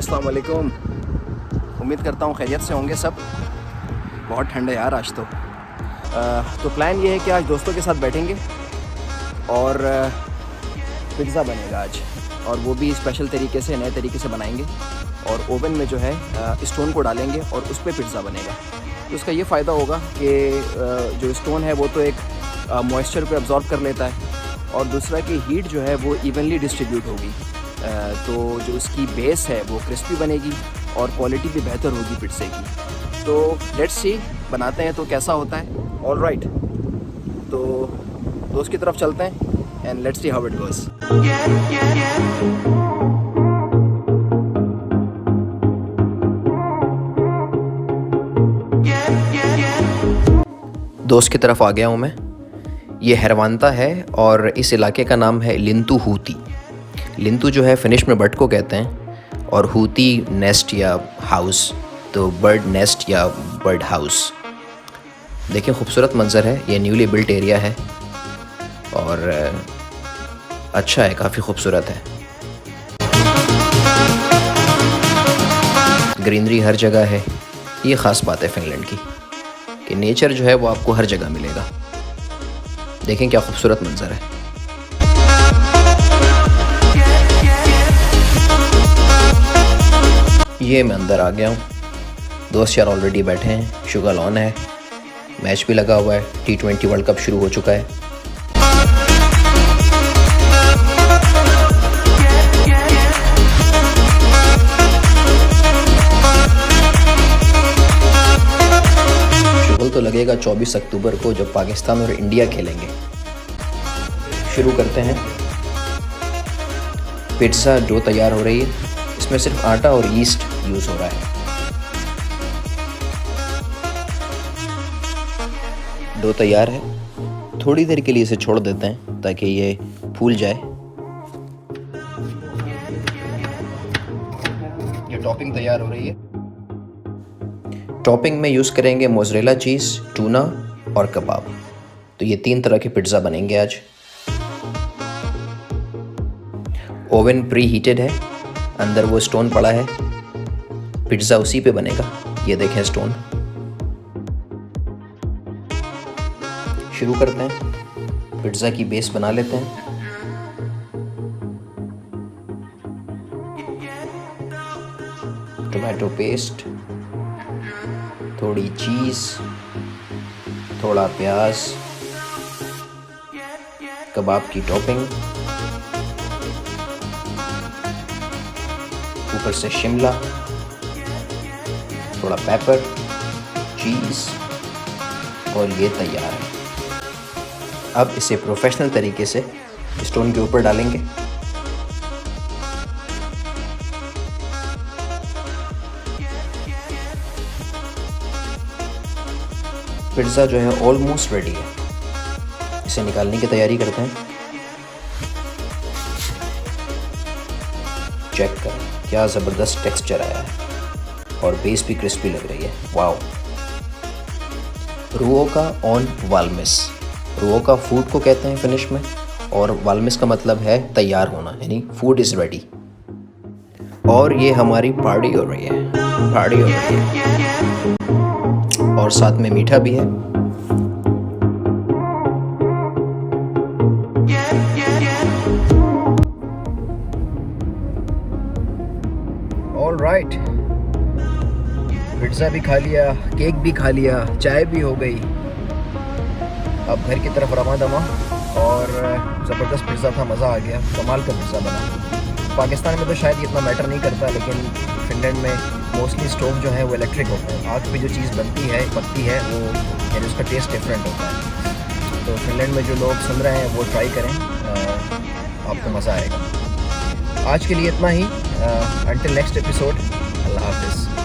अस्सलाम वालेकुम। उम्मीद करता हूँ खैरियत से होंगे सब। बहुत ठंड है यार आज तो प्लान ये है कि आज दोस्तों के साथ बैठेंगे और पिज़्ज़ा बनेगा आज, और वो भी स्पेशल तरीके से, नए तरीके से बनाएंगे। और ओवन में जो है स्टोन को डालेंगे और उस पर पिज़्ज़ा बनेगा। तो उसका ये फ़ायदा होगा कि जो स्टोन है वो तो एक मॉइस्चर को एब्जॉर्ब कर लेता है, और दूसरा कि हीट जो है वो इवनली डिस्ट्रीब्यूट होगी। तो जो उसकी बेस है वो क्रिस्पी बनेगी और क्वालिटी भी बेहतर होगी पिज़्ज़े की। तो लेट्स सी बनाते हैं तो कैसा होता है। ऑल राइट, तो दोस्त की तरफ चलते हैं and let's see how it goes. दोस्त की तरफ आ गया हूँ मैं। ये हैरवानता है और इस इलाके का नाम है लिंतु हूती। लिंतु जो है फिनिश में बर्ड को कहते हैं, और हूती नेस्ट या हाउस, तो बर्ड नेस्ट या बर्ड हाउस। देखिए खूबसूरत मंज़र है। ये न्यूली बिल्ट एरिया है और अच्छा है, काफ़ी खूबसूरत है। ग्रीनरी हर जगह है। ये ख़ास बात है फिनलैंड की कि नेचर जो है वो आपको हर जगह मिलेगा। देखें क्या खूबसूरत मंज़र है। ये मैं अंदर आ गया हूँ। दोस्त यार ऑलरेडी बैठे हैं, शुगर ऑन है, मैच भी लगा हुआ है। T20 वर्ल्ड कप शुरू हो चुका है। शुगर तो लगेगा 24 अक्टूबर को जब पाकिस्तान और इंडिया खेलेंगे। शुरू करते हैं। पिज़्ज़ा डो तैयार हो रही है। इसमें सिर्फ आटा और यीस्ट यूज़ हो रहा है। डो तैयार है। थोड़ी देर के लिए इसे छोड़ देते हैं ताकि ये फूल जाए। ये टॉपिंग तैयार हो रही है। टॉपिंग में यूज़ करेंगे मोज़रेला चीज़, टूना और कबाब। तो ये 3 तरह के पिज़्ज़ा बनेंगे आज। ओवन प्री हीटेड है, अंदर वो स्टोन पड़ा है। पिज़्ज़ा उसी पे बनेगा। ये देखें स्टोन। शुरू करते हैं। पिज़्ज़ा की बेस बना लेते हैं। टोमेटो पेस्ट, थोड़ी चीज़, थोड़ा प्याज, कबाब की टॉपिंग, ऊपर से शिमला, थोड़ा पेपर, चीज़, और ये तैयार है। अब इसे प्रोफेशनल तरीके से स्टोन के ऊपर डालेंगे। पिज़्ज़ा जो है ऑलमोस्ट रेडी है। इसे निकालने की तैयारी करते हैं। चेक करें क्या ज़बरदस्त टेक्सचर आया है और बेस भी क्रिस्पी लग रही है। वाओ। रुओका ऑन वालमिस। रुओका फूड को कहते हैं फिनिश में, और वालमिस का मतलब है तैयार होना, यानी फूड इज़ रेडी। और ये हमारी पार्टी हो रही है, पार्टी हो रही है, और साथ में मीठा भी है। ऑल राइट, पिज़्ज़ा भी खा लिया, केक भी खा लिया, चाय भी हो गई। अब घर की तरफ रवा दवा, और ज़बरदस्त पिज़्ज़ा था, मज़ा आ गया। कमाल का पिज़्ज़ा बना। पाकिस्तान में तो शायद ये इतना मैटर नहीं करता, लेकिन फिनलैंड में मोस्टली स्टोव जो है वो इलेक्ट्रिक होता है। आग पे जो चीज़ पकती है वो, यानी उसका टेस्ट डिफरेंट होता है। तो फिनलैंड में जो लोग सुन रहे हैं वो ट्राई करें, आपको मज़ा आएगा। आज के लिए इतना ही। अंटिल नेक्स्ट एपिसोड, अल्लाह हाफिज़।